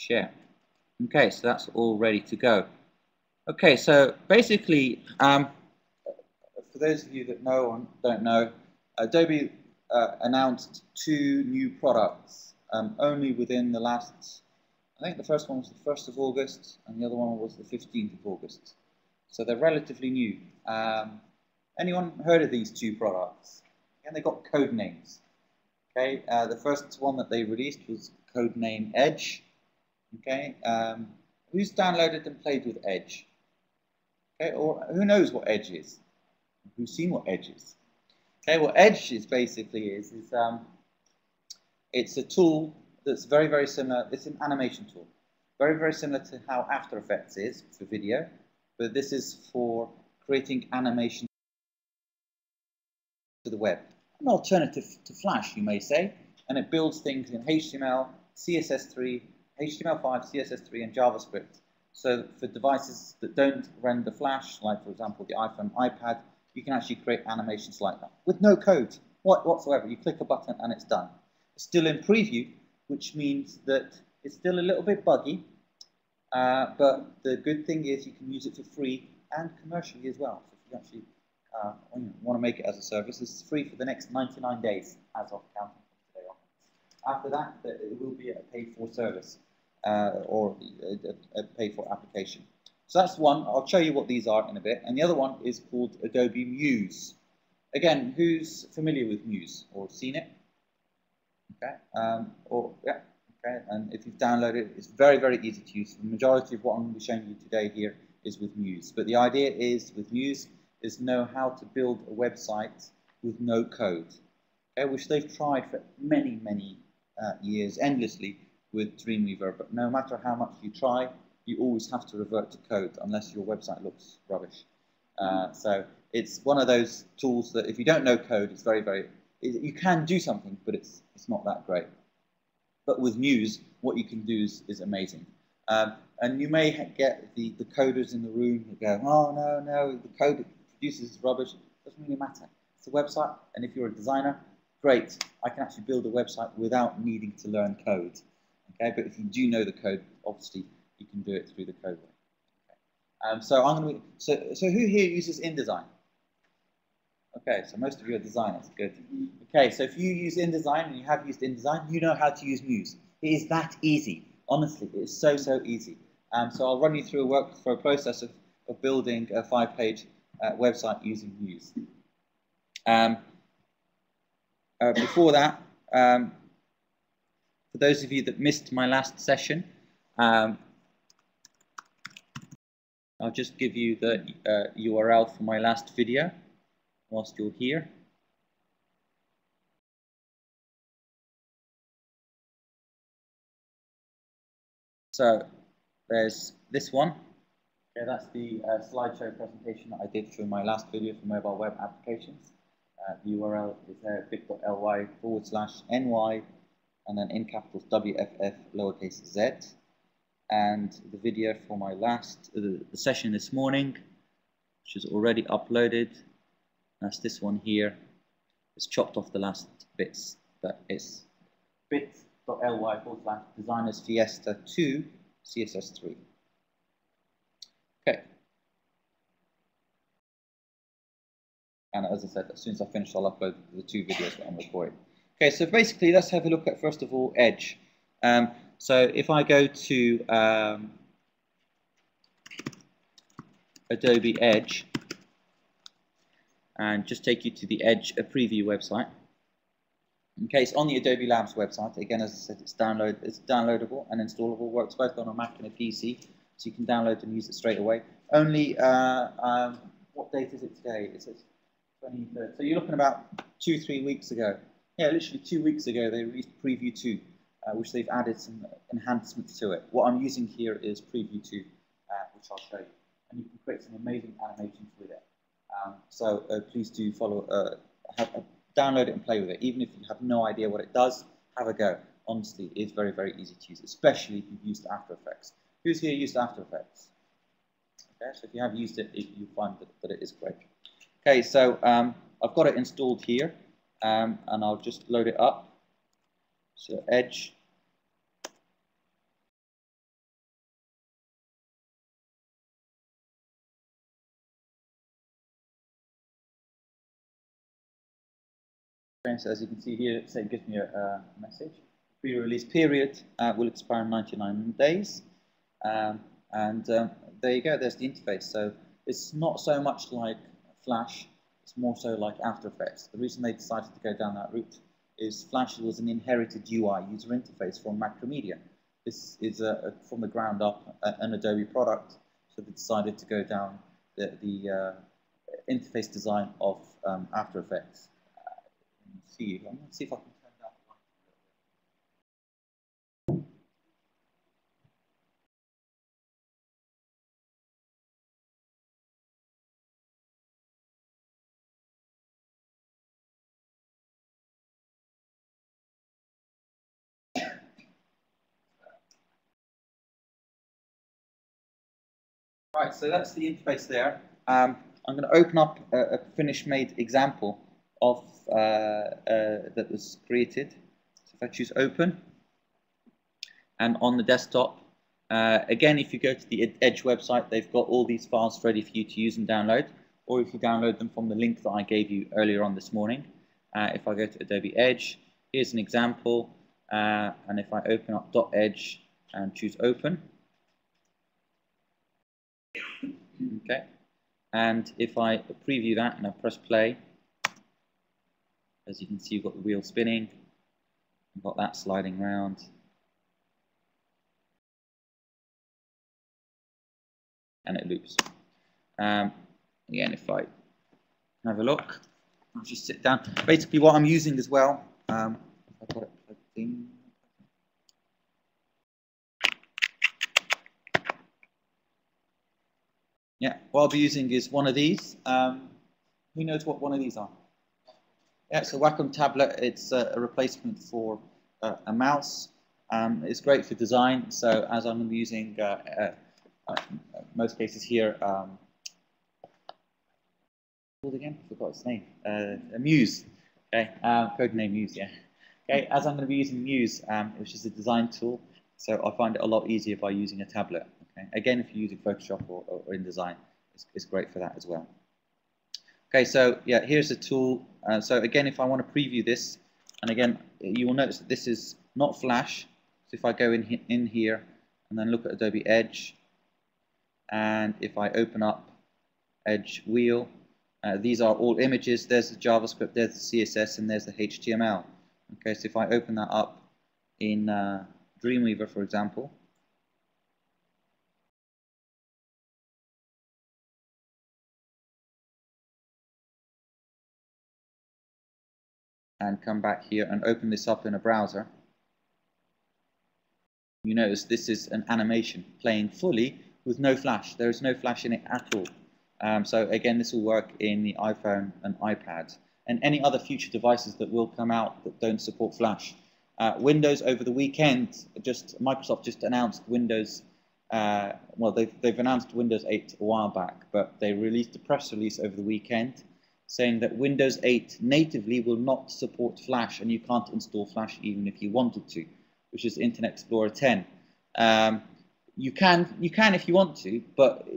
share. Okay, so that's all ready to go. Okay, so basically, for those of you that know or don't know, Adobe announced 2 new products only within the last, I think the first one was the 1st of August and the other one was the 15th of August. So they're relatively new. Anyone heard of these 2 products? And they got code names. Okay, the first one that they released was code name Edge. Okay, who's downloaded and played with Edge? Okay, or who knows what Edge is? Who's seen what Edge is? Okay, what Edge is basically it's a tool that's very, very similar. It's an animation tool, very, very similar to how After Effects is for video, but this is for creating animation to the web. An alternative to Flash, you may say, and it builds things in HTML, CSS3, HTML5, CSS3, and JavaScript. So for devices that don't render Flash, like for example the iPhone, iPad, you can actually create animations like that with no code whatsoever. You click a button and it's done. It's still in preview, which means that it's still a little bit buggy, but the good thing is you can use it for free and commercially as well. So if you actually want to make it as a service, it's free for the next 99 days as of counting from today on. After that, it will be a paid-for service or a paid-for application. So that's one. I'll show you what these are in a bit. And the other one is called Adobe Muse. Again, who's familiar with Muse or seen it? Okay. Yeah. Okay. And if you've downloaded it, it's very, very easy to use. The majority of what I'm going to be showing you today here is with Muse. But the idea is with Muse is know how to build a website with no code. Okay, which they've tried for many, many years endlessly with Dreamweaver. But no matter how much you try, you always have to revert to code unless your website looks rubbish. So it's one of those tools that if you don't know code, it's very, very, you can do something, but it's not that great. But with Muse, what you can do is amazing. And you may get the coders in the room who go, oh, no, the code it produces is rubbish. It doesn't really matter. It's a website, and if you're a designer, great. I can actually build a website without needing to learn code. Okay, but if you do know the code, obviously, you can do it through the code way. Okay. So I'm going to. So who here uses InDesign? Okay, so most of you are designers. Good. Okay, so if you use InDesign and you have used InDesign, you know how to use Muse. It is that easy. Honestly, it is so easy. So I'll run you through a process of building a 5-page website using Muse. Before that, for those of you that missed my last session, I'll just give you the URL for my last video whilst you're here. So there's this one. Okay, that's the slideshow presentation that I did for my last video for mobile web applications. The URL is there, bit.ly/ny and then in capitals WFF lowercase z. And the video for my last, the session this morning, which is already uploaded, that's this one here. It's chopped off the last bits, but it's bit.ly/Designers Fiesta 2 CSS3. Okay. And as I said, as soon as I finish, I'll upload the 2 videos that I'm recording. Okay, so basically, let's have a look at, first of all, Edge. So if I go to Adobe Edge and just take you to the Edge preview website. Okay, it's on the Adobe Labs website. Again, as I said, it's downloadable and installable. Works both on a Mac and a PC, so you can download and use it straight away. Only, what date is it today? It's 23rd. So you're looking about 2-3 weeks ago. Yeah, literally 2 weeks ago, they released Preview 2, which they've added some enhancements to it. What I'm using here is Preview 2, which I'll show you. And you can create some amazing animations with it. So please do download it and play with it. Even if you have no idea what it does, have a go. Honestly, it's very, very easy to use, especially if you've used After Effects. Who's here used After Effects? Okay, so if you have used it, you'll find that it is great. Okay, so I've got it installed here, and I'll just load it up. So Edge. Okay, so as you can see here, it gives me a message. Pre-release period will expire in 99 days. There you go, there's the interface. So it's not so much like Flash, it's more so like After Effects. The reason they decided to go down that route is Flash was an inherited UI, user interface from Macromedia. This is from the ground up an Adobe product, so they decided to go down the interface design of After Effects. Let's see if I can turn down the light a little bit. Right, so that's the interface there. I'm going to open up a finished made example of that was created. So if I choose open, and on the desktop, again, if you go to the Edge website, they've got all these files ready for you to use and download, or if you download them from the link that I gave you earlier on this morning. If I go to Adobe Edge, here's an example, and if I open up .edge and choose open, okay, and if I preview that and I press play, as you can see, you've got the wheel spinning, you've got that sliding around. And it loops. Again, if I have a look, I'll just sit down. Basically, what I'm using as well, I've got it plugged in. Yeah, what I'll be using is one of these. Who knows what one of these are? Yeah, it's a Wacom tablet. It's a replacement for a mouse. It's great for design. So as I'm using most cases here, called again? I forgot its name. Muse. Okay, code name Muse. Yeah. Okay, as I'm going to be using Muse, which is a design tool, so I find it a lot easier by using a tablet. Okay, again, if you're using Photoshop or InDesign, it's great for that as well. Okay, so yeah, here's the tool. So again, if I want to preview this, and again, you will notice that this is not Flash. So if I go in here and then look at Adobe Edge, and if I open up Edge Wheel, these are all images. There's the JavaScript, there's the CSS, and there's the HTML. Okay, so if I open that up in Dreamweaver, for example, and come back here and open this up in a browser, you notice this is an animation playing fully with no Flash. There is no Flash in it at all. So again, this will work in the iPhone and iPad and any other future devices that will come out that don't support Flash. Windows over the weekend, Microsoft just announced Windows. Well, they've announced Windows 8 a while back, but they released a press release over the weekend saying that Windows 8 natively will not support Flash, and you can't install Flash even if you wanted to, which is Internet Explorer 10. You can if you want to, but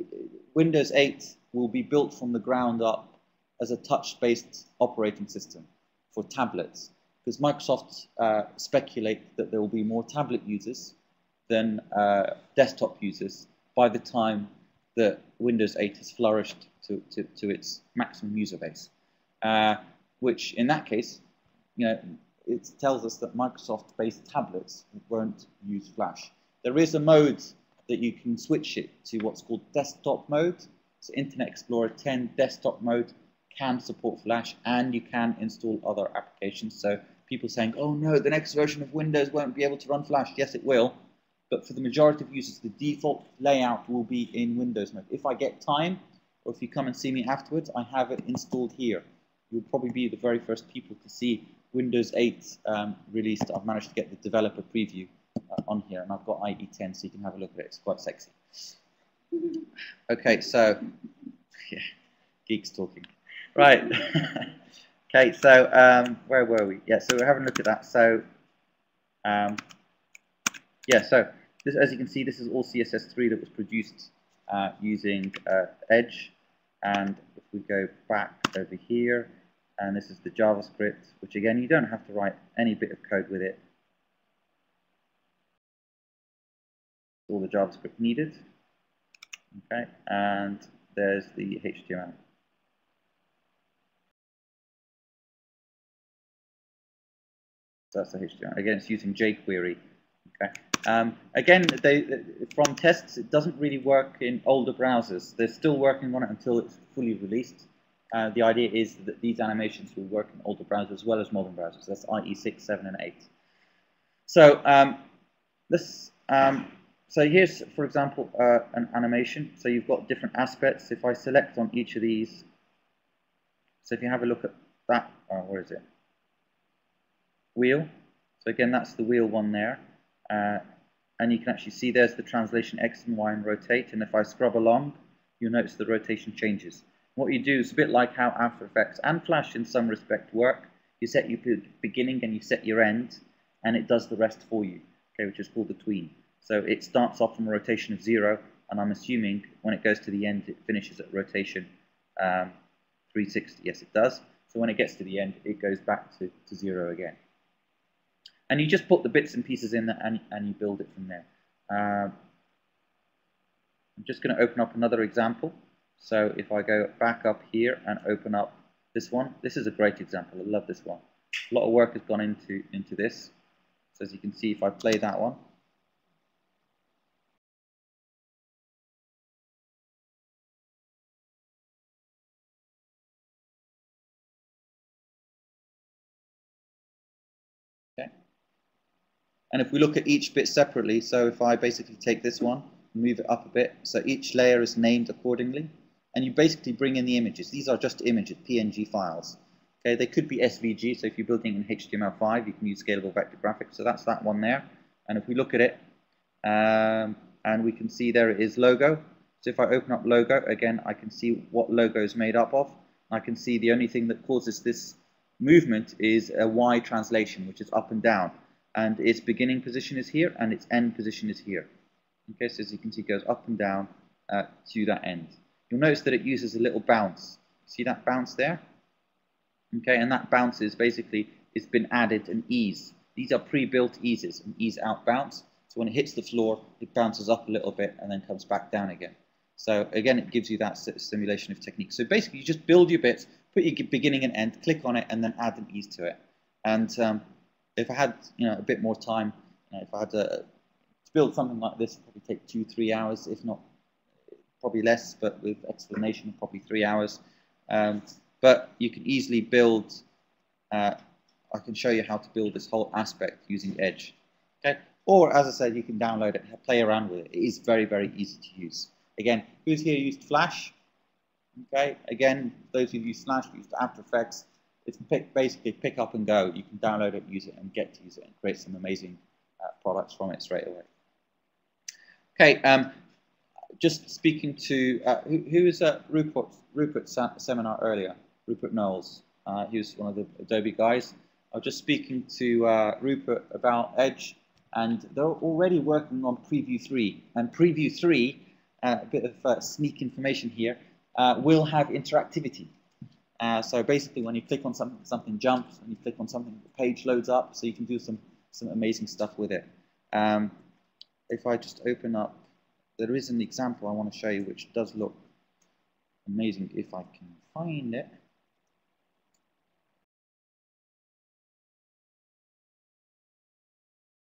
Windows 8 will be built from the ground up as a touch-based operating system for tablets, because Microsoft speculate that there will be more tablet users than desktop users by the time that Windows 8 has flourished to its maximum user base. Which, in that case, it tells us that Microsoft-based tablets won't use Flash. There is a mode that you can switch it to what's called desktop mode. So Internet Explorer 10 desktop mode can support Flash, and you can install other applications. So people saying, oh no, the next version of Windows won't be able to run Flash. Yes, it will. But for the majority of users, the default layout will be in Windows mode. If I get time, or if you come and see me afterwards, I have it installed here. You'll probably be the very first people to see Windows 8 released. I've managed to get the developer preview on here, and I've got IE 10, so you can have a look at it. It's quite sexy. Okay, so, yeah, geeks talking. Right. Okay, so where were we? Yeah, so we're having a look at that. So, yeah, so this, as you can see, this is all CSS3 that was produced using Edge. And if we go back over here, and this is the JavaScript, which again, you don't have to write any bit of code with it. All the JavaScript needed. Okay, and there's the HTML. So that's the HTML. Again, it's using jQuery. Okay. Again, from tests, it doesn't really work in older browsers. They're still working on it until it's fully released. The idea is that these animations will work in older browsers as well as modern browsers. That's IE 6, 7, and 8. So so here's, for example, an animation. So you've got different aspects. If I select on each of these, so if you have a look at that, where is it? Wheel. So again, that's the wheel one there. And you can actually see there's the translation X and Y and rotate. And if I scrub along, you'll notice the rotation changes. What you do is a bit like how After Effects and Flash in some respect work. You set your beginning and you set your end, and it does the rest for you, okay, which is called the tween. So it starts off from a rotation of 0, and I'm assuming when it goes to the end, it finishes at rotation 360. Yes, it does. So when it gets to the end, it goes back to 0 again. And you just put the bits and pieces in there and you build it from there. I'm just going to open up another example. So if I go back up here and open up this one, this is a great example. I love this one. A lot of work has gone into this. So as you can see, if I play that one, okay. And if we look at each bit separately, so if I basically take this one, move it up a bit, so each layer is named accordingly, and you basically bring in the images. These are just images, PNG files. Okay, they could be SVG, so if you're building in HTML5, you can use scalable vector graphics. So that's that one there. And if we look at it, and we can see there it is logo. So if I open up logo, again, I can see what logo is made up of. I can see the only thing that causes this movement is a Y translation, which is up and down. And its beginning position is here, and its end position is here. Okay, so as you can see, it goes up and down to that end. You'll notice that it uses a little bounce. See that bounce there? Okay, and that bounce is basically, it's been added an ease. These are pre-built eases, an ease out bounce. So when it hits the floor, it bounces up a little bit and then comes back down again. So again, it gives you that simulation of technique. So basically, you just build your bits, put your beginning and end, click on it, and then add an ease to it. And if I had, a bit more time, if I had to build something like this, it'd probably take 2-3 hours, if not probably less, but with explanation, probably 3 hours. But you can easily build. I can show you how to build this whole aspect using Edge. Okay, or as I said, you can download it, play around with it. It is very, very easy to use. Again, who's here used Flash? Okay, again, those who've used Flash, used After Effects. It's basically pick up and go. You can download it, use it, and get to use it, and create some amazing products from it straight away. Okay, just speaking to who was at Rupert's seminar earlier? Rupert Knowles. He was one of the Adobe guys. I was just speaking to Rupert about Edge, and they're already working on Preview 3. And Preview 3, a bit of sneak information here, will have interactivity. So basically, when you click on something, something jumps. When you click on something, the page loads up. So you can do some amazing stuff with it. If I just open up, there is an example I want to show you, which does look amazing if I can find it.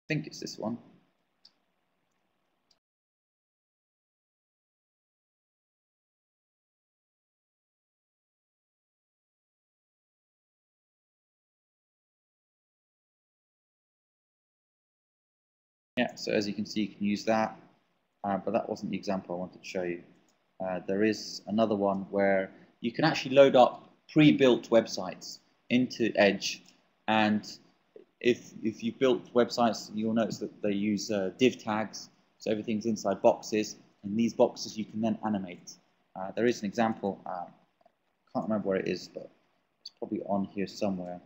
I think it's this one. Yeah, so as you can see, you can use that, but that wasn't the example I wanted to show you. There is another one where you can actually load up pre-built websites into Edge, and if you built websites, you'll notice that they use div tags, so everything's inside boxes, and these boxes you can then animate. There is an example, I can't remember where it is, but it's probably on here somewhere.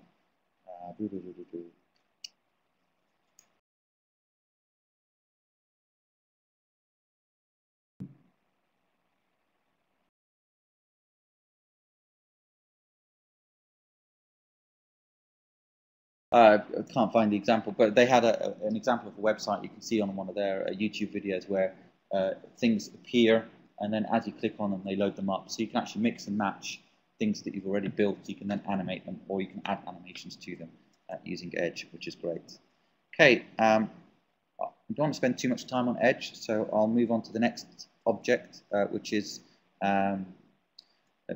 I can't find the example, but they had an example of a website you can see on one of their YouTube videos where things appear, and then as you click on them, they load them up. So you can actually mix and match things that you've already built. You can then animate them, or you can add animations to them using Edge, which is great. Okay, I don't want to spend too much time on Edge, so I'll move on to the next object, which is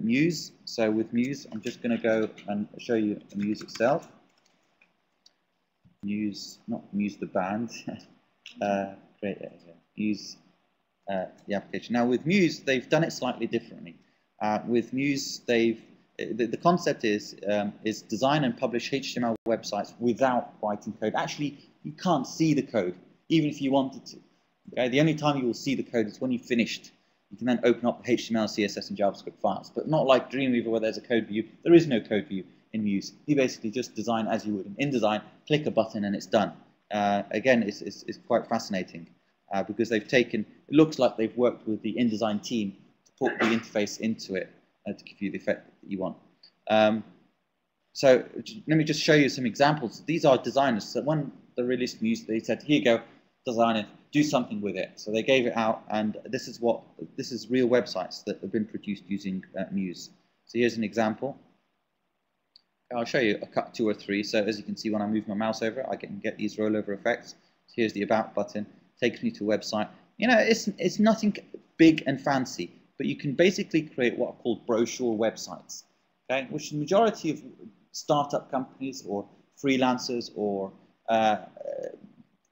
Muse. So with Muse, I'm just going to go and show you Muse itself. Muse, not Muse the band, Muse the application. Now with Muse, they've done it slightly differently. With Muse, the concept is design and publish HTML websites without writing code. Actually, you can't see the code, even if you wanted to. Okay? The only time you will see the code is when you've finished. You can then open up the HTML, CSS, and JavaScript files, but not like Dreamweaver where there's a code view. There is no code view in Muse. You basically just design as you would in InDesign, click a button, and it's done. Again, it's quite fascinating because they've taken, it looks like they've worked with the InDesign team to put the interface into it to give you the effect that you want. So let me just show you some examples. These are designers. So when they released Muse, they said, here you go, designer, do something with it. So they gave it out, and this is real websites that have been produced using Muse. So here's an example. I'll show you two or three. So as you can see, when I move my mouse over, I can get these rollover effects. So here's the About button, takes me to a website. You know, it's nothing big and fancy, but you can basically create what are called brochure websites, okay? Which the majority of startup companies or freelancers or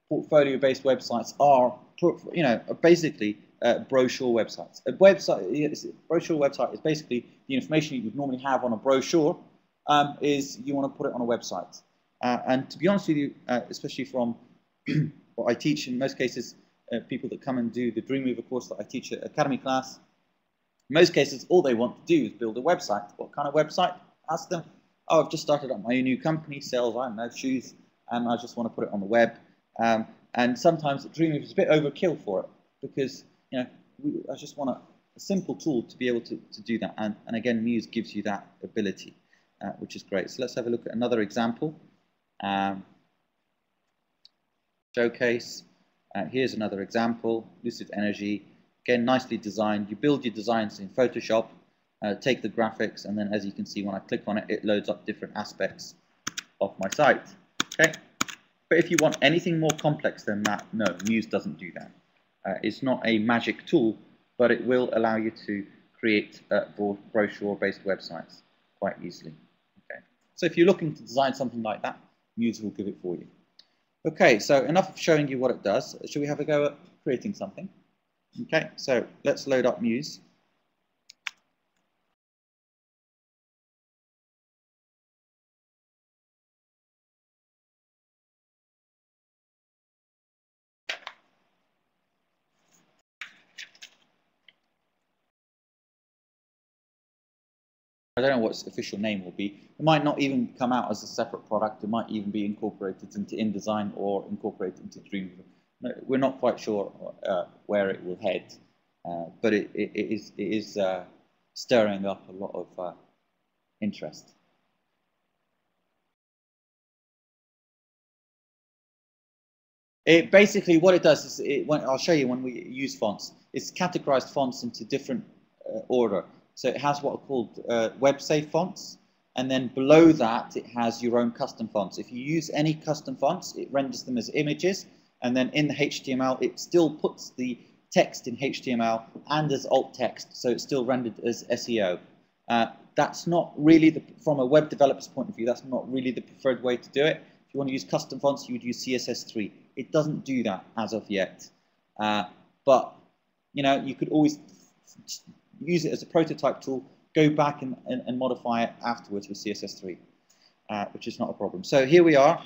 portfolio-based websites are, you know, basically brochure websites. A brochure website is basically the information you would normally have on a brochure. Is you want to put it on a website. And to be honest with you, especially from what I teach, in most cases, people that come and do the Dreamweaver course that I teach at Academy class, in most cases, all they want to do is build a website. What kind of website? Ask them, oh, I've just started up my new company, sells, I don't know, shoes, and I just want to put it on the web. And sometimes Dreamweaver is a bit overkill for it because, you know, I just want a simple tool to be able to do that. And again, Muse gives you that ability. Which is great. So let's have a look at another example. Showcase. Here's another example. Lucid Energy. Again, nicely designed. You build your designs in Photoshop, take the graphics, and then as you can see, when I click on it, it loads up different aspects of my site. Okay. But if you want anything more complex than that, no, Muse doesn't do that. It's not a magic tool, but it will allow you to create brochure-based websites quite easily. So if you're looking to design something like that, Muse will give it for you. Okay, so enough of showing you what it does. Shall we have a go at creating something? Okay, so let's load up Muse. I don't know what its official name will be. It might not even come out as a separate product. It might even be incorporated into InDesign or incorporated into Dreamweaver. We're not quite sure where it will head, but it is stirring up a lot of interest. Basically, what it does is, I'll show you when we use fonts. It's categorized fonts into different order. So it has what are called web-safe fonts, and then below that it has your own custom fonts. If you use any custom fonts, it renders them as images, and then in the HTML, it still puts the text in HTML and as alt text, so it's still rendered as SEO. That's not really, from a web developer's point of view, that's not really the preferred way to do it. If you want to use custom fonts, you would use CSS3. It doesn't do that as of yet, but you know, you could always use it as a prototype tool, go back and modify it afterwards with CSS3, which is not a problem. So here we are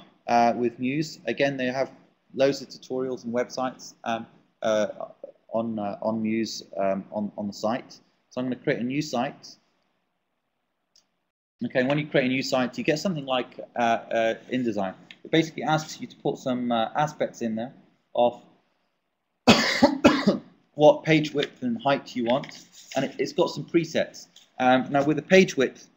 with Muse. Again, they have loads of tutorials and websites on Muse on the site. So I'm going to create a new site. Okay, when you create a new site, you get something like InDesign. It basically asks you to put some aspects in there of what page width and height you want, and it's got some presets. Now with the page width,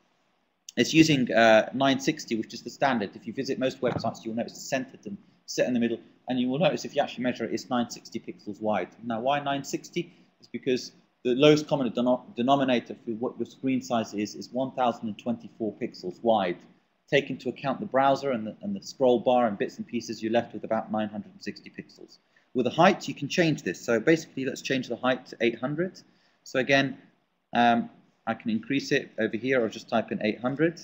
It's using 960, which is the standard. If you visit most websites, you'll notice it's centered and set in the middle. And you will notice if you actually measure it, it's 960 pixels wide. Now, why 960? It's because the lowest common denominator for what your screen size is 1024 pixels wide. Take into account the browser and the scroll bar and bits and pieces, you're left with about 960 pixels. With the height, you can change this. So basically, let's change the height to 800. So again, I can increase it over here, or just type in 800.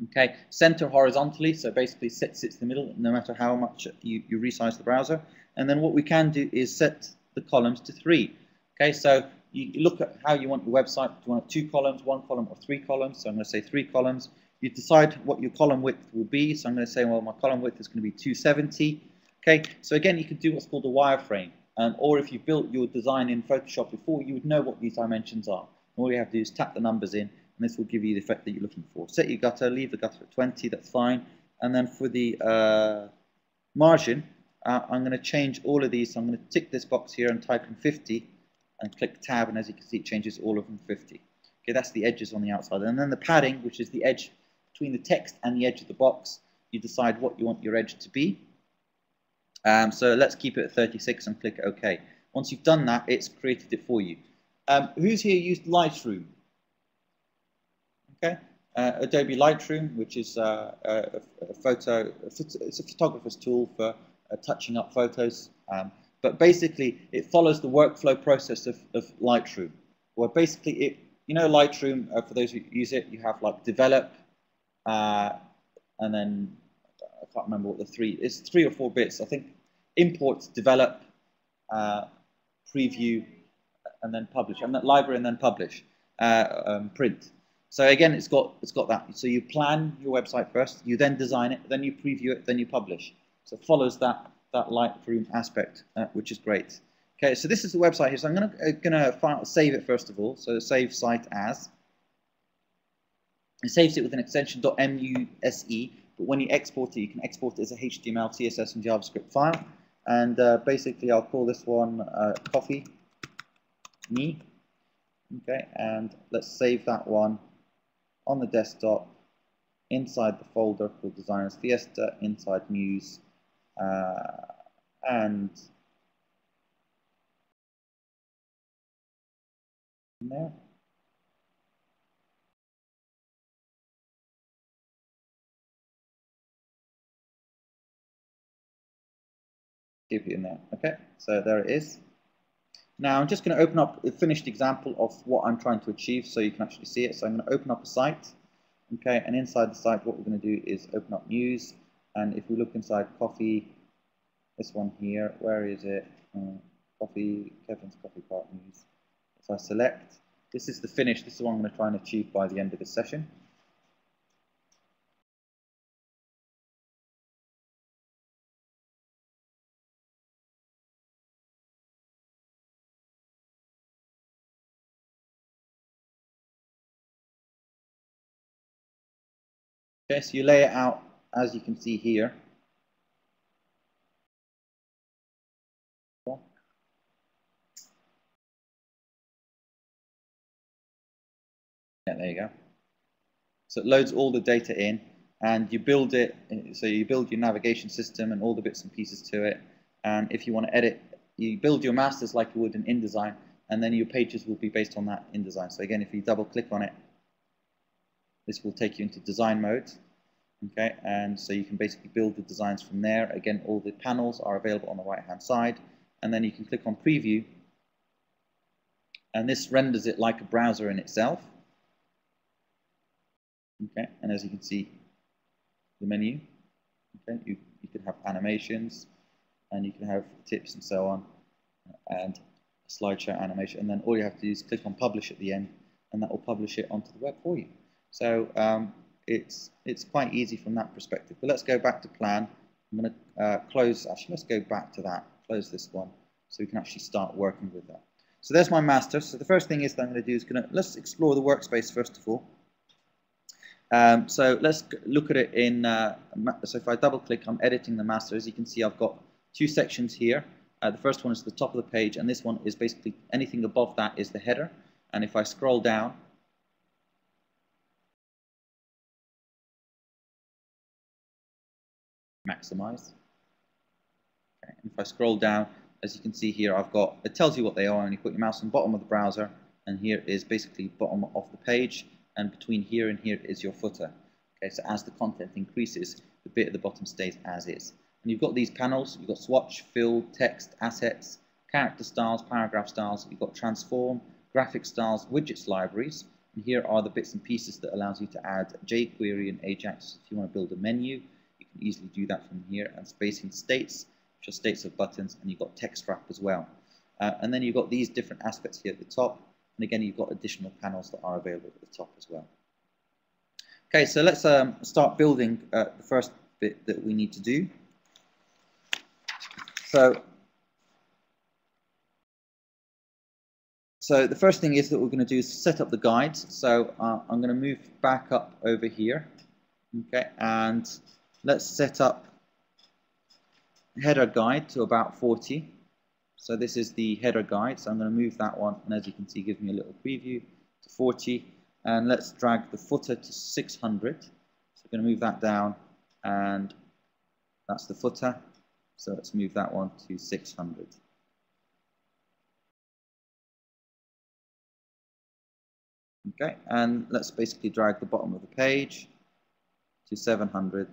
Okay, center horizontally, so basically sits in the middle, no matter how much you resize the browser. And then what we can do is set the columns to 3. Okay, so you look at how you want your website. Do you want 2 columns, 1 column, or 3 columns? So I'm going to say 3 columns. You decide what your column width will be. So I'm going to say, well, my column width is going to be 270. Okay, so again, you can do what's called a wireframe. Or if you built your design in Photoshop before, you would know what these dimensions are. All you have to do is tap the numbers in, and this will give you the effect that you're looking for. Set your gutter, leave the gutter at 20, that's fine. And then for the margin, I'm going to change all of these. So I'm going to tick this box here and type in 50, and click Tab, and as you can see, it changes all of them 50. Okay, that's the edges on the outside. And then the padding, which is the edge between the text and the edge of the box, you decide what you want your edge to be. So let's keep it at 36 and click OK. Once you've done that, it's created it for you. Who's here used Lightroom? Okay, Adobe Lightroom, which is it's a photographer's tool for touching up photos. But basically, it follows the workflow process of Lightroom. Where basically, you know, Lightroom, for those who use it, you have like develop, and then I can't remember what it's 3 or 4 bits. I think import, develop, preview, and then publish, and that library, and then publish, print. So again, it's got that. So you plan your website first, you then design it, then you preview it, then you publish. So it follows that Lightroom aspect, which is great. Okay, so this is the website here. So I'm gonna save it first of all. So save site as. It saves it with an extension .muse, but when you export it, you can export it as a HTML, CSS, and JavaScript file. And basically, I'll call this one Coffee Me. Okay, and let's save that one on the desktop inside the folder called Designers Fiesta, inside Muse, and in there. Keep it in there. Okay, so there it is. Now I'm just going to open up a finished example of what I'm trying to achieve so you can actually see it. So I'm going to open up a site. Okay, and inside the site what we're going to do is open up Muse, and if we look inside Coffee, this one here, where is it? Coffee, Kevin's Coffee Part Muse. So I select, this is the finish, this is what I'm going to try and achieve by the end of this session. Okay, so you lay it out as you can see here. Yeah, there you go. So it loads all the data in, and you build it. So you build your navigation system and all the bits and pieces to it. And if you want to edit, you build your masters like you would in InDesign, and then your pages will be based on that InDesign. So again, if you double click on it, this will take you into design mode. Okay, and so you can basically build the designs from there. Again, all the panels are available on the right hand side, and then you can click on preview, and this renders it like a browser in itself. Okay, and as you can see, the menu. Okay, you can have animations, and you can have tips and so on, and a slideshow animation, and then all you have to do is click on publish at the end, and that will publish it onto the web for you. So it's quite easy from that perspective. But let's go back to plan. I'm going to close, actually let's go back to that, close this one, so we can actually start working with that. So there's my master. So the first thing is that I'm going to do is let's explore the workspace first of all. So let's look at it in, so if I double click, I'm editing the master. As you can see, I've got 2 sections here. The first one is the top of the page, and this one is basically anything above that is the header. And if I scroll down, maximize. Okay. And if I scroll down, as you can see here, it tells you what they are, and you put your mouse on the bottom of the browser, and here is basically bottom of the page, and between here and here is your footer. Okay, so as the content increases, the bit at the bottom stays as is. And you've got these panels, you've got swatch, fill, text, assets, character styles, paragraph styles, you've got transform, graphic styles, widgets libraries, and here are the bits and pieces that allows you to add jQuery and Ajax. If you want to build a menu, you can easily do that from here, and spacing states, which are states of buttons, and you've got text wrap as well. And then you've got these different aspects here at the top, and again you've got additional panels that are available at the top as well. Okay, so let's start building the first bit that we need to do. So the first thing is that we're going to do is set up the guides. So I'm going to move back up over here. Okay, and let's set up header guide to about 40. So this is the header guide. So I'm going to move that one, and as you can see, give me a little preview to 40. And let's drag the footer to 600. So we're going to move that down, and that's the footer. So let's move that one to 600. Okay, and let's basically drag the bottom of the page to 700.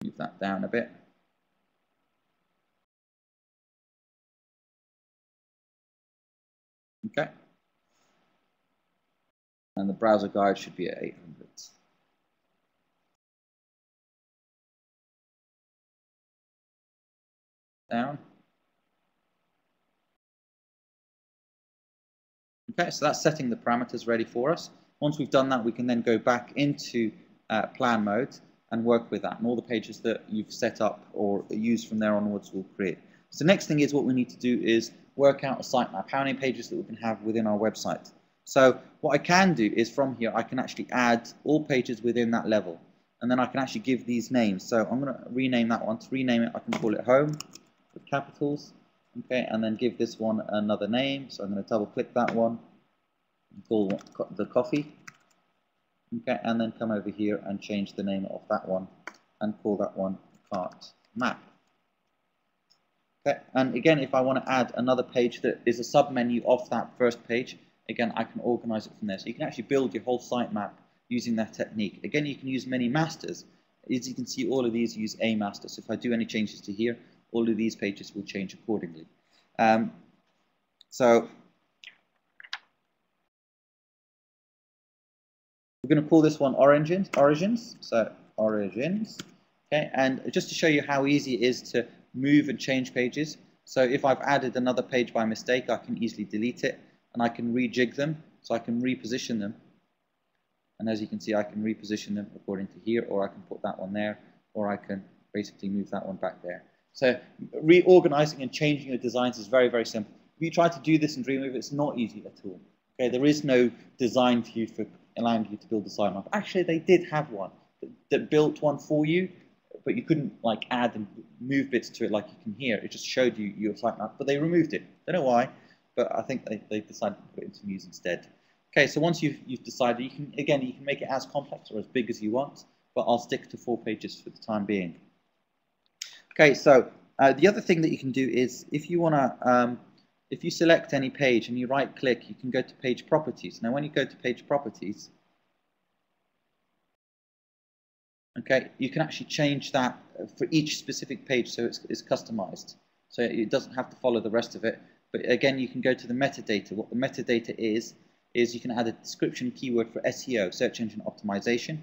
Move that down a bit. Okay, and the browser guide should be at 800. Down. Okay, so that's setting the parameters ready for us. Once we've done that, we can then go back into plan mode and work with that, and all the pages that you've set up or used from there onwards will create. So the next thing is what we need to do is work out a sitemap, how many pages that we can have within our website. So what I can do is from here I can actually add all pages within that level, and then I can actually give these names. So I'm going to rename that one. To rename it, I can call it home with capitals. Okay, and then give this one another name. So I'm going to double click that one and call the coffee. Okay, and then come over here and change the name of that one and call that one cart map. Okay, and again, if I want to add another page that is a submenu of that first page, again, I can organize it from there. So you can actually build your whole sitemap using that technique. Again, you can use many masters. As you can see, all of these use a master. So if I do any changes to here, all of these pages will change accordingly. So we're going to call this one origins. So origins. Okay, and just to show you how easy it is to move and change pages. So if I've added another page by mistake, I can easily delete it, and I can rejig them. So I can reposition them. And as you can see, I can reposition them according to here, or I can put that one there, or I can basically move that one back there. So reorganizing and changing your designs is very, very simple. If you try to do this in Dreamweaver, it's not easy at all. Okay, there is no design view for allowing you to build a sitemap. Actually, they did have one that built one for you, but you couldn't like add and move bits to it like you can here. It just showed you your sitemap, but they removed it. Don't know why, but I think they decided to put it into Muse instead. Okay, so once you've decided, you can make it as complex or as big as you want, but I'll stick to 4 pages for the time being. Okay, so the other thing that you can do is if you want to, if you select any page and you right click, you can go to page properties. Now when you go to page properties, okay, you can actually change that for each specific page, so it's customized. So it doesn't have to follow the rest of it. But again, you can go to the metadata. What the metadata is you can add a description keyword for SEO, search engine optimization,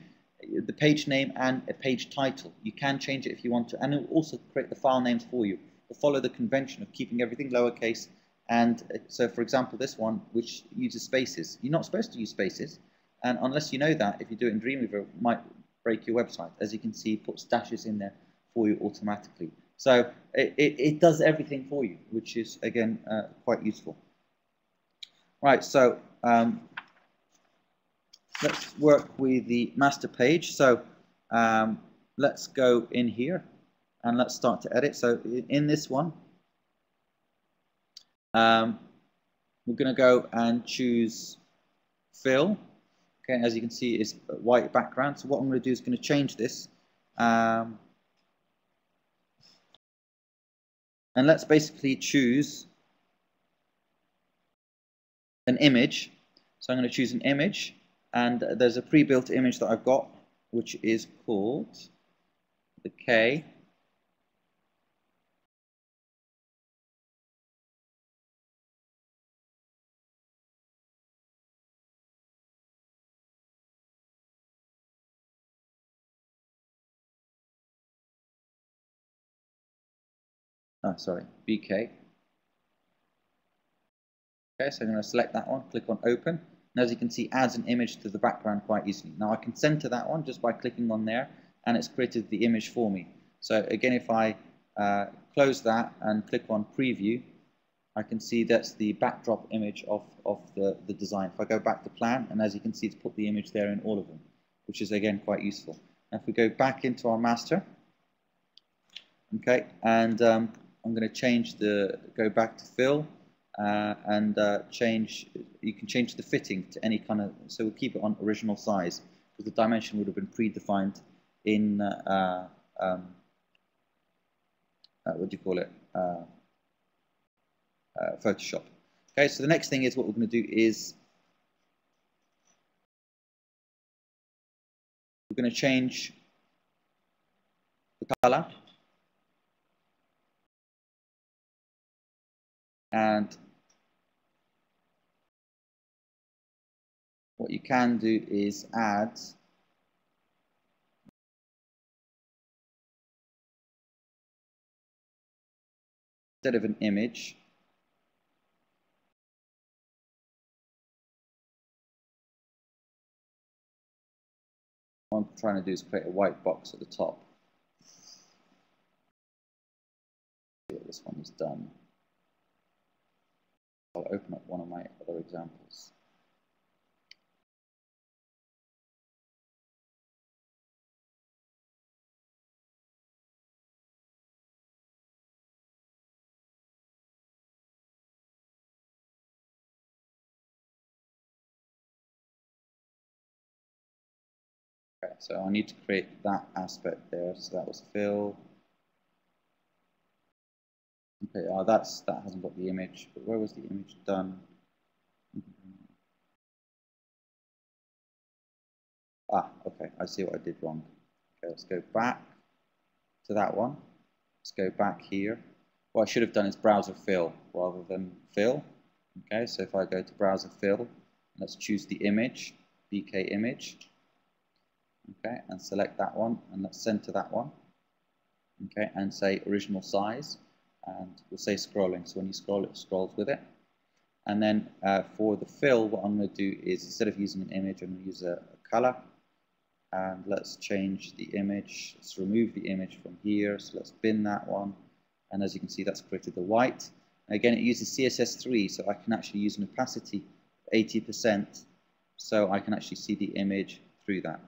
the page name and a page title. You can change it if you want to, and it will also create the file names for you. It'll follow the convention of keeping everything lowercase. And so, for example, this one, which uses spaces. You're not supposed to use spaces, and unless you know that, if you do it in Dreamweaver, it might break your website. As you can see, it puts dashes in there for you automatically. So it does everything for you, which is, again, quite useful. Right, so let's work with the master page. So let's go in here and let's start to edit. So in this one, we're going to go and choose fill, Okay, and as you can see, it's a white background. So what I'm going to do is going to change this. And let's basically choose an image. So I'm going to choose an image, and there's a pre-built image that I've got, which is called the K. Oh, sorry, BK. Okay, so I'm going to select that one, click on open, and as you can see, adds an image to the background quite easily. Now I can center that one just by clicking on there, and it's created the image for me. So again, if I close that and click on preview, I can see that's the backdrop image of the design. If I go back to plan, and as you can see, it's put the image there in all of them, which is again quite useful. Now if we go back into our master, okay, and I'm going to go back to fill, and change. You can change the fitting to any kind of. So we'll keep it on original size because the dimension would have been predefined in what do you call it? Photoshop. Okay, so the next thing is what we're going to do is we're going to change the color, and what you can do is add instead of an image, what I'm trying to do is create a white box at the top. This one is done. I'll open up one of my other examples. Okay, so I need to create that aspect there. So that was fill. Okay, that hasn't got the image, but where was the image done? Okay, I see what I did wrong. Okay, let's go back to that one. Let's go back here. What I should have done is browser fill rather than fill. Okay, so if I go to browser fill, let's choose the image, BK image. Okay, and select that one, and let's center that one. Okay, and say original size, and we'll say scrolling. So when you scroll, it scrolls with it. And then for the fill, what I'm going to do is instead of using an image, I'm going to use a color. And let's change the image. Let's remove the image from here. So let's bin that one. And as you can see, that's created the white. And again, it uses CSS3, so I can actually use an opacity of 80%, so I can actually see the image through that.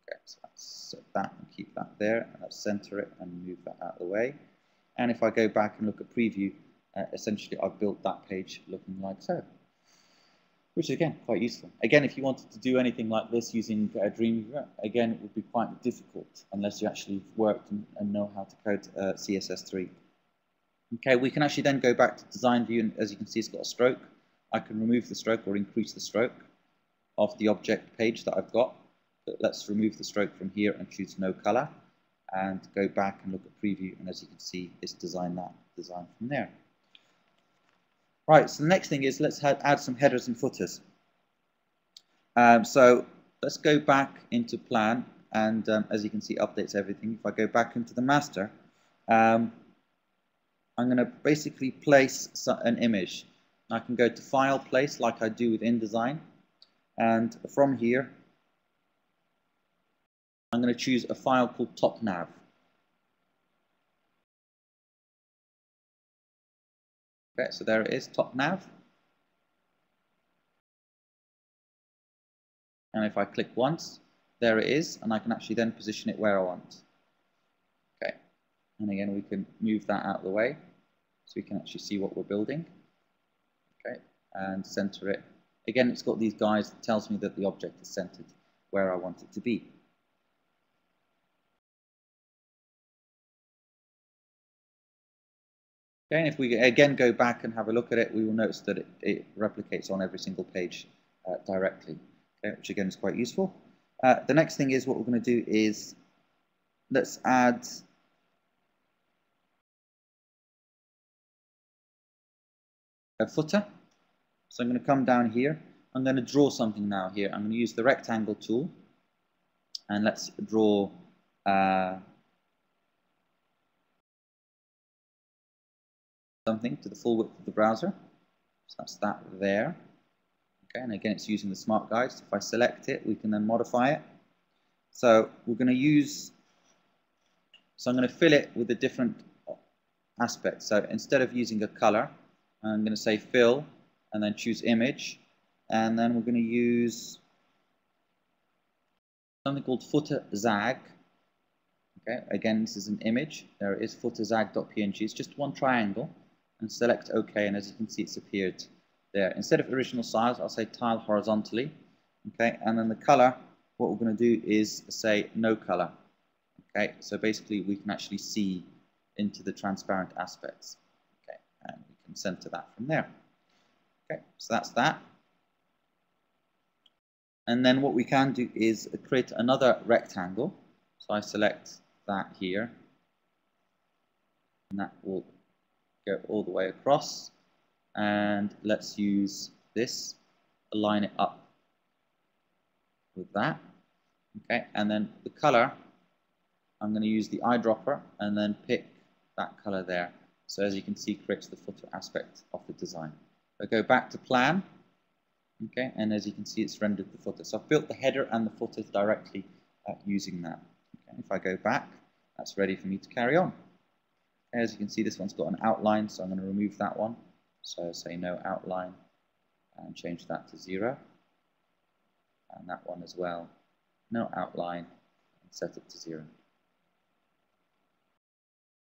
Okay, so let's set that and keep that there. And let's center it and move that out of the way. And if I go back and look at preview, essentially I've built that page looking like so, which is again quite useful. Again, if you wanted to do anything like this using Dreamweaver, again it would be quite difficult unless you actually worked and know how to code CSS3. Okay, we can actually then go back to design view, and as you can see, it's got a stroke. I can remove the stroke or increase the stroke of the object page that I've got. But let's remove the stroke from here and choose no color, and go back and look at preview, and as you can see, it's designed that design from there. Right, so the next thing is let's add some headers and footers. So let's go back into plan, and as you can see, updates everything. If I go back into the master, I'm going to basically place an image. I can go to File, Place, like I do with InDesign, and from here, I'm going to choose a file called TopNav. Okay, so there it is, TopNav. And if I click once, there it is, and I can actually then position it where I want. Okay, and again, we can move that out of the way so we can actually see what we're building. Okay, and center it Again, it's got these guys that tells me that the object is centered where I want it to be. Okay, and if we again go back and have a look at it, we will notice that it replicates on every single page directly, okay, which again is quite useful. The next thing is what we're going to do is let's add a footer. So I'm going to come down here. I'm going to draw something now here. I'm going to use the rectangle tool, and let's draw something to the full width of the browser. So that's that there. Okay, and again, it's using the smart guides. If I select it, we can then modify it. So we're going to use, so I'm going to fill it with a different aspect. So instead of using a color, I'm going to say fill, and then choose image, and then we're going to use something called footer zag. Okay, again, this is an image. There it is, footer zag.png. It's just one triangle, and select OK, and as you can see, it's appeared there. Instead of original size, I'll say tile horizontally. Okay, and then the color, what we're going to do is say no color. Okay, so basically we can actually see into the transparent aspects. Okay, and we can center that from there. Okay, so that's that. And then what we can do is create another rectangle. So I select that here, and that will go all the way across. And let's use this, align it up with that. Okay, and then the color, I'm going to use the eyedropper and then pick that color there. So as you can see, creates the footer aspect of the design. I go back to plan, okay, and as you can see, it's rendered the footer. So I've built the header and the footer directly using that. Okay, if I go back, that's ready for me to carry on. As you can see, this one's got an outline, so I'm going to remove that one. So say no outline and change that to 0. And that one as well, no outline, and set it to 0.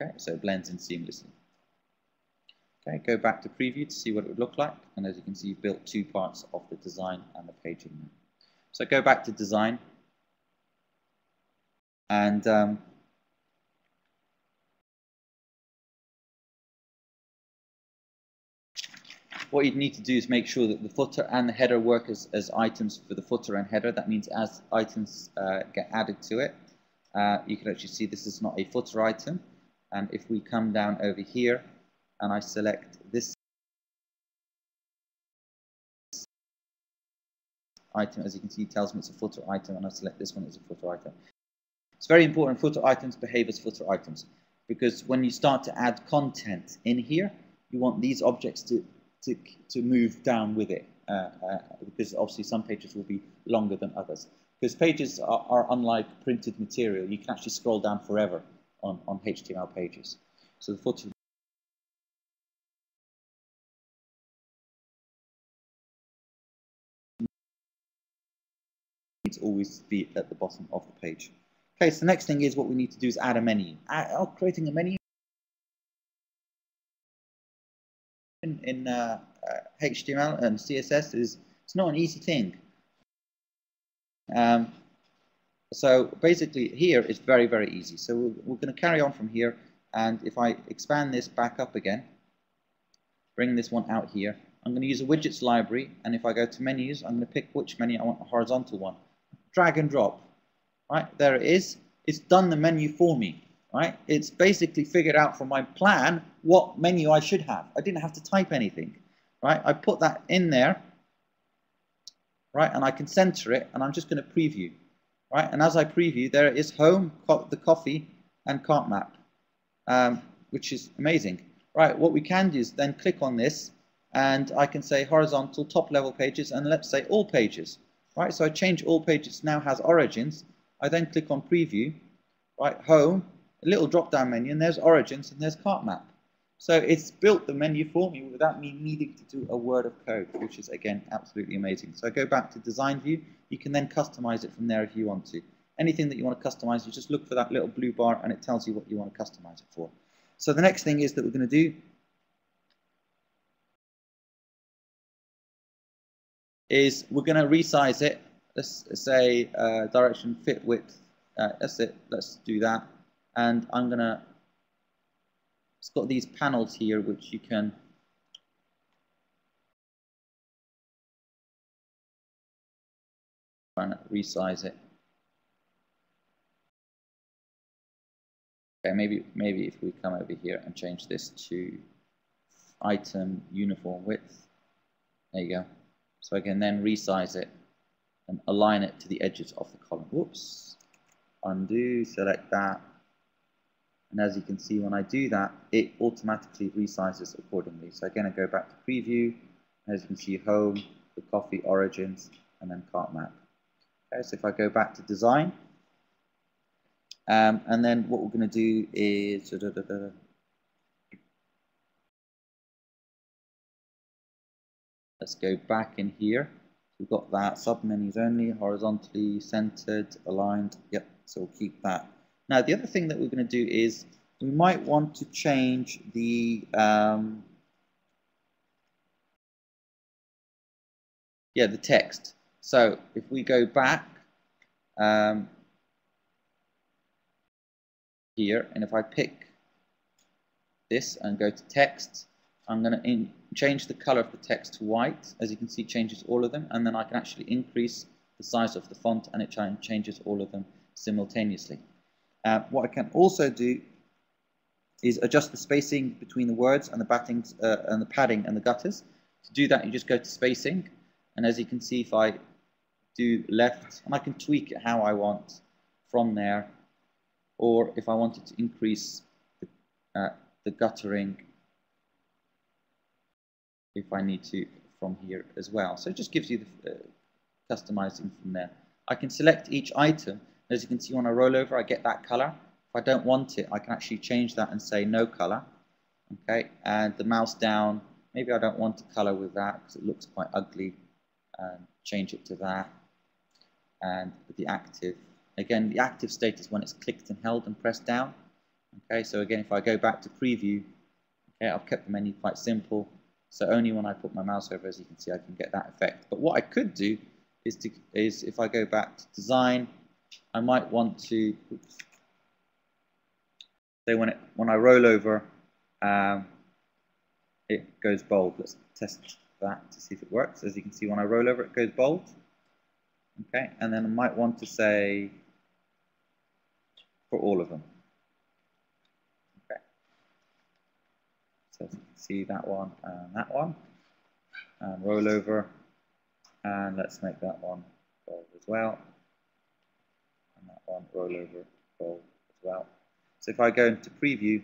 Okay, so it blends in seamlessly. Okay, go back to preview to see what it would look like, and as you can see, you've built two parts of the design and the paging now. So go back to design, and what you'd need to do is make sure that the footer and the header work as items for the footer and header. That means as items get added to it, you can actually see this is not a footer item. And if we come down over here and I select this item, as you can see, it tells me it's a footer item, and I select this one as a footer item. It's very important footer items behave as footer items, because when you start to add content in here, you want these objects to move down with it, because obviously some pages will be longer than others. Because pages are unlike printed material, you can actually scroll down forever on HTML pages. So the footer needs to always be at the bottom of the page. Okay, so the next thing is what we need to do is add a menu. Creating a menu in HTML and CSS it's not an easy thing. So basically here it's very, very easy. So we're going to carry on from here, and if I expand this back up again, bring this one out here, I'm going to use a widgets library, and if I go to menus, I'm going to pick which menu I want, a horizontal one. Drag and drop. Right, there it is. It's done the menu for me. Right, it's basically figured out from my plan what menu I should have. I didn't have to type anything. Right, I put that in there. Right, and I can center it, and I'm just going to preview. Right, and as I preview, there it is, home, the coffee, and cart map, which is amazing. Right, what we can do is then click on this, and I can say horizontal, top level pages, and let's say all pages. Right, so I change all pages, now has origins. I then click on preview, right, home, a little drop down menu, and there's origins, and there's cart map. So it's built the menu for me without me needing to do a word of code, which is, again, absolutely amazing. So I go back to design view. You can then customize it from there if you want to. Anything that you want to customize, you just look for that little blue bar, and it tells you what you want to customize it for. So the next thing is that we're going to do is we're going to resize it. Let's say direction, fit, width. That's it. Let's do that. And I'm going to, it's got these panels here which you can try and resize it. Okay, maybe if we come over here and change this to item uniform width. There you go. So I can then resize it and align it to the edges of the column. Whoops. Undo, select that. And as you can see, when I do that, it automatically resizes accordingly. So again, I go back to preview. As you can see, home, the coffee, origins, and then cart map. Okay, so if I go back to design, and then what we're going to do is let's go back in here. We've got that sub-menus only, horizontally centered, aligned. Yep, so we'll keep that. Now, the other thing that we're going to do is we might want to change the the text. So if we go back here, and if I pick this and go to text, I'm going to change the color of the text to white. As you can see, it changes all of them, and then I can actually increase the size of the font, and it changes all of them simultaneously. What I can also do is adjust the spacing between the words and the and the padding and the gutters. To do that, you just go to spacing, and as you can see, if I do left, and I can tweak it how I want from there, or if I wanted to increase the guttering, if I need to, from here as well. So it just gives you the customizing from there. I can select each item. As you can see, when I roll over, I get that color. If I don't want it, I can actually change that and say no color. Okay, and the mouse down, maybe I don't want to color with that because it looks quite ugly, and change it to that. And the active, again, the active state is when it's clicked and held and pressed down. Okay, so again, if I go back to preview, okay, I've kept the menu quite simple. So only when I put my mouse over, as you can see, I can get that effect. But what I could do is if I go back to design, I might want to, say when I roll over, it goes bold. Let's test that to see if it works. As you can see, when I roll over, it goes bold. Okay, and then I might want to say for all of them. Okay, so as you can see, that one, and roll over, and let's make that one bold as well, and that one roll over bold as well. So if I go into preview,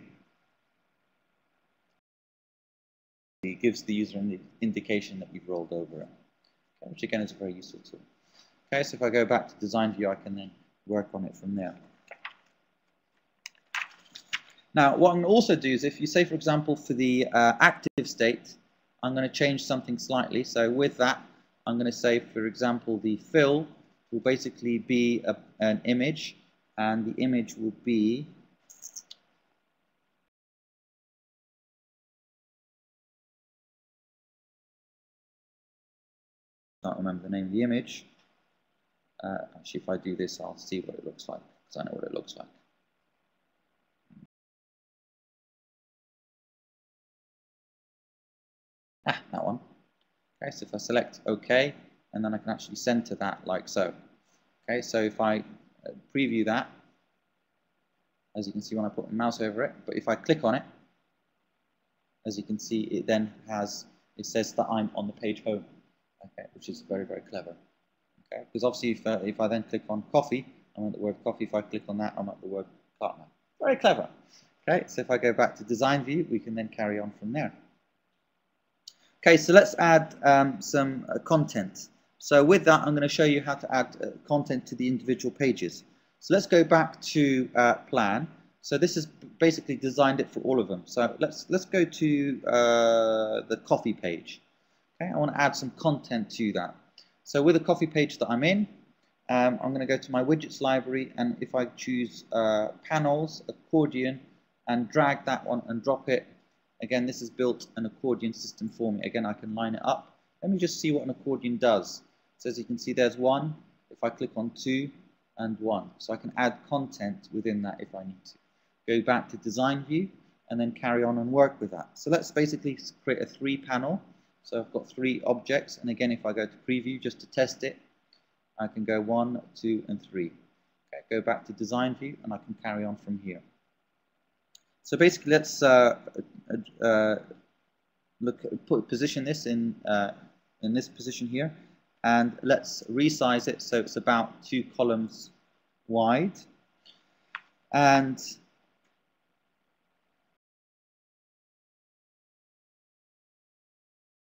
it gives the user an indication that we've rolled over it, okay, which again is a very useful tool. Okay, so if I go back to design view, I can then work on it from there. Now, what I'm going to also do is, if you say, for example, for the active state, I'm going to change something slightly. So with that, I'm going to say, for example, the fill will basically be an image, and the image will be can't remember the name of the image. Actually, if I do this, I'll see what it looks like, because I know what it looks like. That one. Okay, so if I select OK, and then I can actually center that like so. Okay, so if I preview that, as you can see when I put my mouse over it, but if I click on it, as you can see, it then it says that I'm on the page home, okay, which is very, very clever. Okay, because obviously if I then click on coffee, I'm at the word coffee. If I click on that, I'm at the word partner. Very clever. Okay, so if I go back to design view, we can then carry on from there. Okay, so let's add some content. So with that, I'm going to show you how to add content to the individual pages. So let's go back to plan. So this is basically designed it for all of them. So let's go to the coffee page. Okay, I want to add some content to that. So with the coffee page that I'm in, I'm going to go to my widgets library, and if I choose panels, accordion, and drag that one and drop it, again, this has built an accordion system for me. Again, I can line it up. Let me just see what an accordion does. So as you can see, there's 1. If I click on 2 and 1, so I can add content within that if I need to. Go back to design view and then carry on and work with that. So let's basically create a 3 panel. So I've got 3 objects, and again, if I go to preview just to test it, I can go 1, 2, and 3. Okay, go back to design view, and I can carry on from here. So basically, let's position this in this position here, and let's resize it so it's about 2 columns wide, and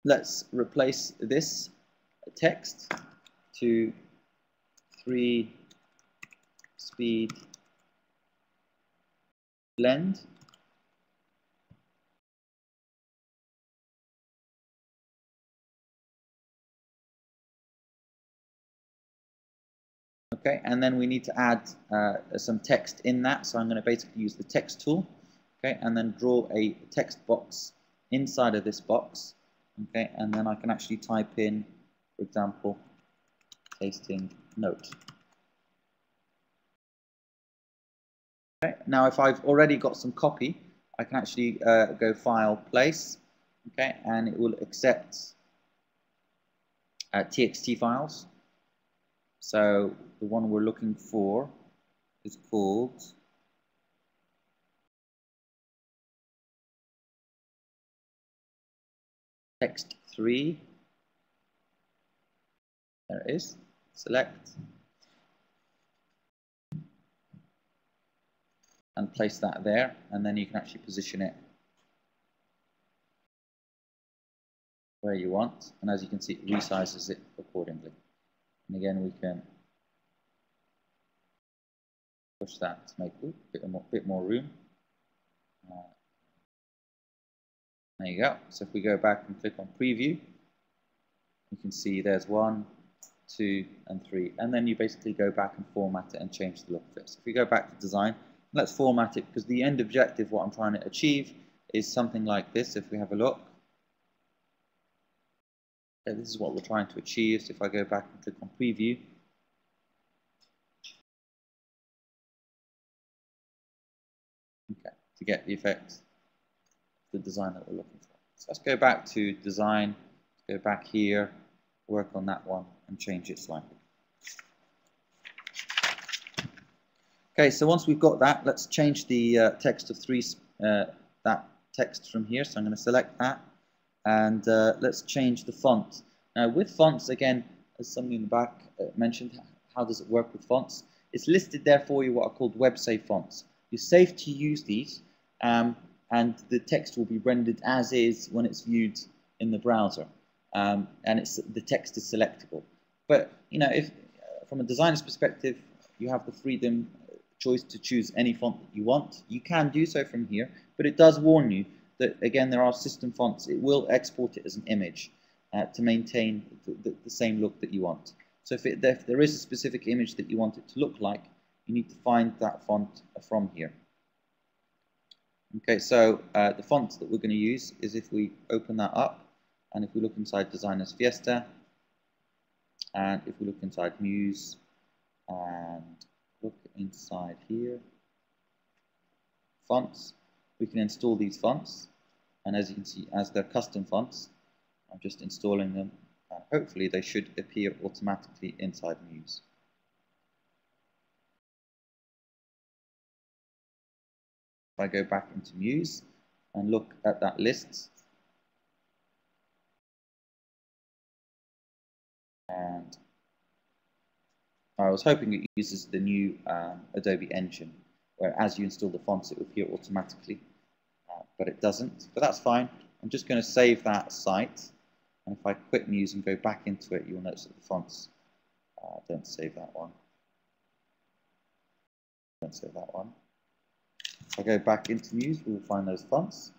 let's replace this text to 3 speed blend. Okay, and then we need to add some text in that, so I'm going to basically use the text tool, okay, and then draw a text box inside of this box, okay, and then I can actually type in, for example, tasting note. Okay, now if I've already got some copy, I can actually go File, Place, okay, and it will accept TXT files. So the one we're looking for is called text3. There it is. Select and place that there, and then you can actually position it where you want, and as you can see, it resizes it accordingly. And again, we can push that to make a bit more room. There you go. So if we go back and click on preview, you can see there's 1, 2, and 3, and then you basically go back and format it and change the look of it. So if we go back to design, let's format it, because the end objective, what I'm trying to achieve, is something like this. If we have a look, okay, this is what we're trying to achieve. So if I go back and click on preview, okay, to get the effect, the design that we're looking for. So let's go back to design, go back here, work on that one, and change it slightly. Okay, so once we've got that, let's change the text of 3, that text from here. So I'm going to select that, and let's change the font. Now with fonts, again, as somebody in the back mentioned, how does it work with fonts? It's listed there for you what are called web safe fonts. You're safe to use these, and the text will be rendered as is when it's viewed in the browser, and the text is selectable. But you know, if from a designer's perspective, you have the freedom choice to choose any font that you want. You can do so from here, but it does warn you that, again, there are system fonts. It will export it as an image to maintain the same look that you want. So if there is a specific image that you want it to look like, you need to find that font from here. Okay, so the font that we're going to use is, if we open that up, and if we look inside Designers Fiesta, and if we look inside Muse, and look inside here, fonts, we can install these fonts, and as you can see, as they're custom fonts, I'm just installing them, and hopefully they should appear automatically inside Muse. If I go back into Muse and look at that list, and I was hoping it uses the new Adobe engine, where as you install the fonts, it will appear automatically, but it doesn't. But that's fine. I'm just going to save that site, and if I quit Muse and go back into it, you'll notice that the fonts don't save that one. Don't save that one. If I go back into Muse, we will find those fonts.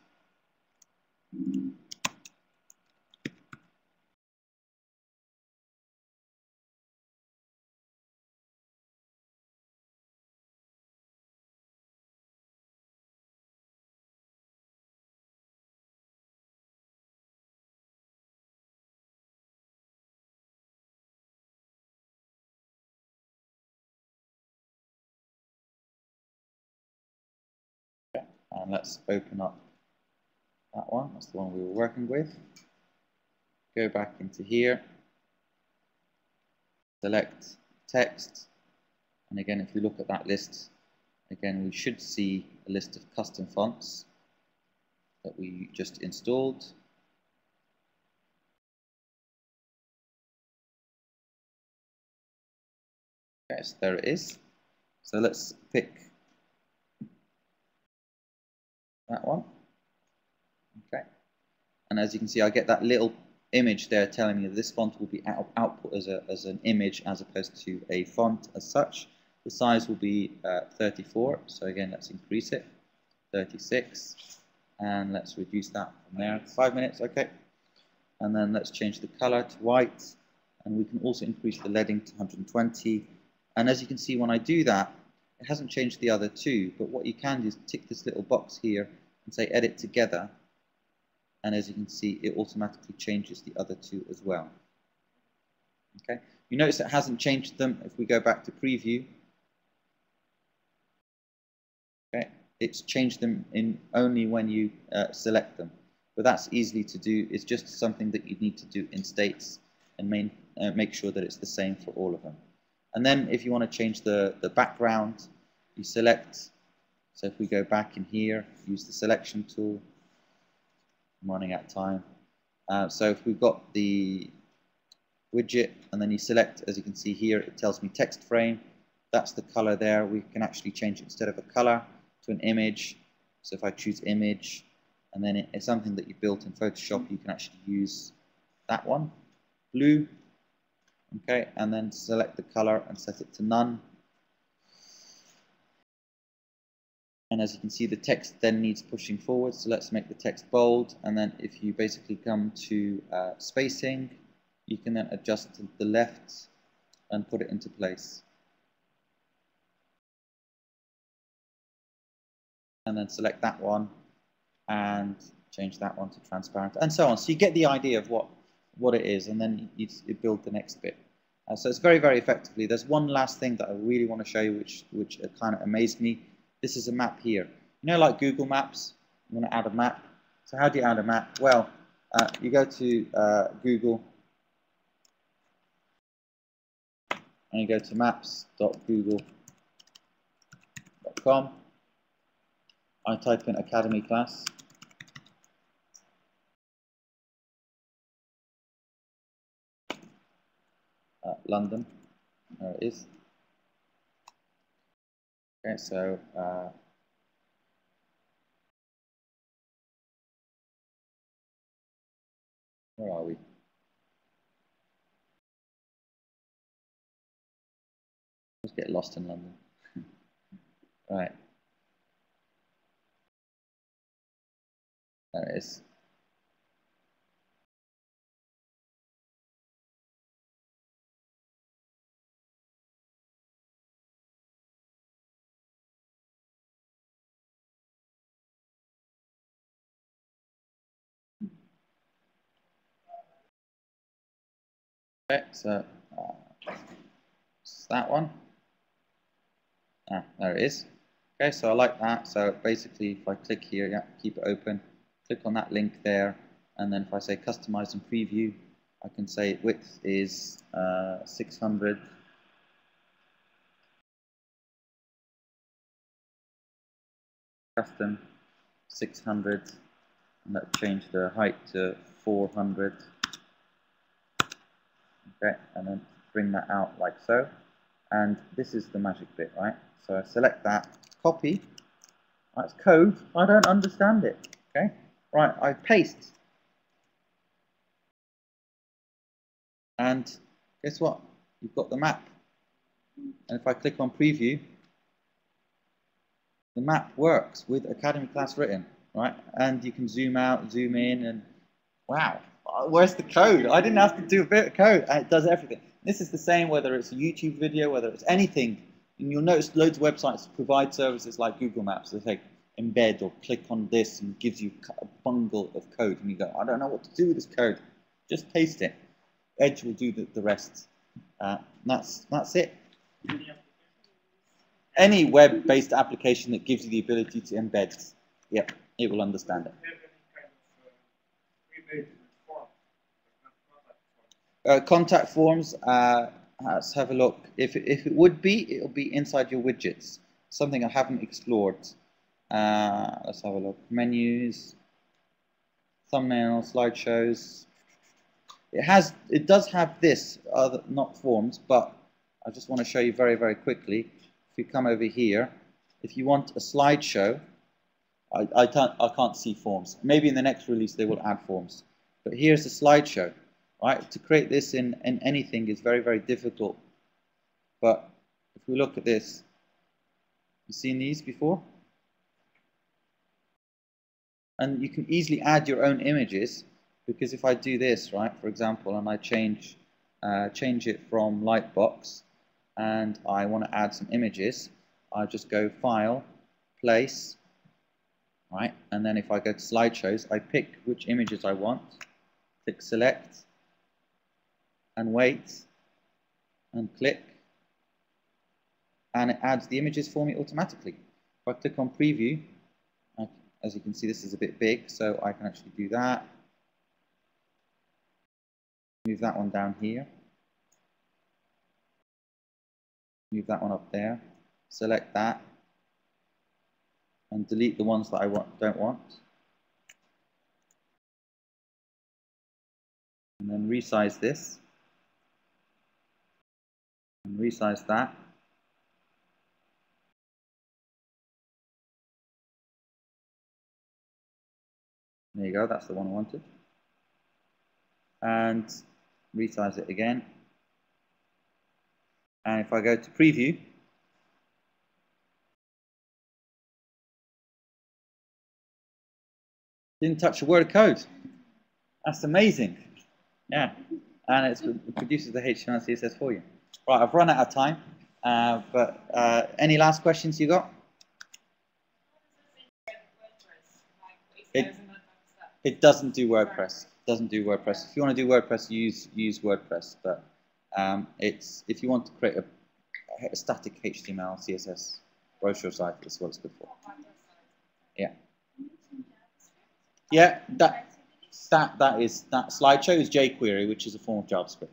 And let's open up that one. That's the one we were working with. Go back into here, select text, and again, if we look at that list, again, we should see a list of custom fonts that we just installed. Okay, so there it is. So let's pick that one. Okay, and as you can see, I get that little image there telling me that this font will be output as an image as opposed to a font as such. The size will be 34, so again, let's increase it, 36, and let's reduce that from there, 5 minutes, okay. And then let's change the color to white, and we can also increase the leading to 120. And as you can see, when I do that, it hasn't changed the other two, but what you can do is tick this little box here and say edit together, and as you can see, it automatically changes the other two as well. Okay, you notice it hasn't changed them. If we go back to preview, okay, it's changed them in only when you select them, but that's easily to do. It's just something that you need to do in states and make sure that it's the same for all of them. And then if you want to change the background, you select. So if we go back in here, use the selection tool. I'm running out of time. So if we've got the widget and then you select, as you can see here, it tells me text frame. That's the color there. We can actually change it instead of a color to an image. So if I choose image, and then it's something that you built in Photoshop, you can actually use that one, blue. Okay, and then select the color and set it to none. And as you can see, the text then needs pushing forward, so let's make the text bold. And then if you basically come to spacing, you can then adjust to the left and put it into place. And then select that one and change that one to transparent, and so on. So you get the idea of what it is, and then you build the next bit. So it's very, very effectively. There's one last thing that I really want to show you, which kind of amazed me. This is a map here. You know, like Google Maps, you want to add a map. So how do you add a map? Well, you go to Google, and you go to maps.google.com. I type in Academy class. London, there it is. Okay, so where are we? Let's get lost in London. Right. There it is. Okay, so it's that one. There it is. Okay, so I like that. So basically, if I click here, yeah, keep it open, click on that link there, and then if I say customize and preview, I can say width is 600. Custom 600, and let's change the height to 400. Okay, and then bring that out like so. And this is the magic bit, right? So I select that, copy. That's code. I don't understand it. Okay, right? I paste, and guess what? You've got the map. And if I click on preview, the map works with Academy class written, right? And you can zoom out, zoom in, and wow, where's the code? I didn't have to do a bit of code, and it does everything. This is the same whether it's a YouTube video, whether it's anything. And you'll notice loads of websites provide services like Google Maps. They say embed or click on this and gives you a bundle of code. And you go, I don't know what to do with this code. Just paste it. Edge will do the rest. That's it. Any web-based application that gives you the ability to embed. Yeah, it will understand it. Contact forms, let's have a look. If it would be, it'll be inside your widgets. Something I haven't explored. Let's have a look. Menus, thumbnails, slideshows. It does have this, not forms, but I just want to show you very, very quickly. If you come over here, if you want a slideshow, I can't see forms. Maybe in the next release they will add forms. But here's a slideshow. Right? To create this in anything is very, very difficult. But if we look at this, you've seen these before? And you can easily add your own images, because if I do this, right, for example, and I change it from Lightbox, and I want to add some images, I just go File, Place, right, and then if I go to Slideshows, I pick which images I want, click Select, and wait, and click, and it adds the images for me automatically. If I click on Preview, as you can see, this is a bit big, so I can actually do that. Move that one down here. Move that one up there. Select that, and delete the ones that I don't want. And then resize this. And resize that. There you go, that's the one I wanted. And resize it again. And if I go to preview, didn't touch a word of code. That's amazing. Yeah. And it produces the HTML and CSS for you. Right, I've run out of time. But any last questions you got? It doesn't do WordPress. It doesn't do WordPress. If you want to do WordPress, use WordPress. But if you want to create a static HTML, CSS brochure site, that's what it's good for. Yeah. Yeah. That slideshow is jQuery, which is a form of JavaScript.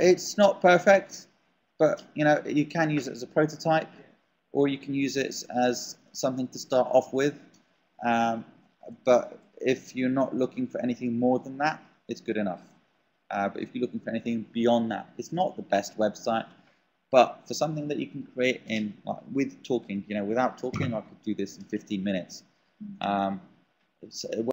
It's not perfect, but you can use it as a prototype, or you can use it as something to start off with. But if you're not looking for anything more than that, it's good enough. But if you're looking for anything beyond that, it's not the best website. But for something that you can create with talking, without talking, I could do this in 15 minutes.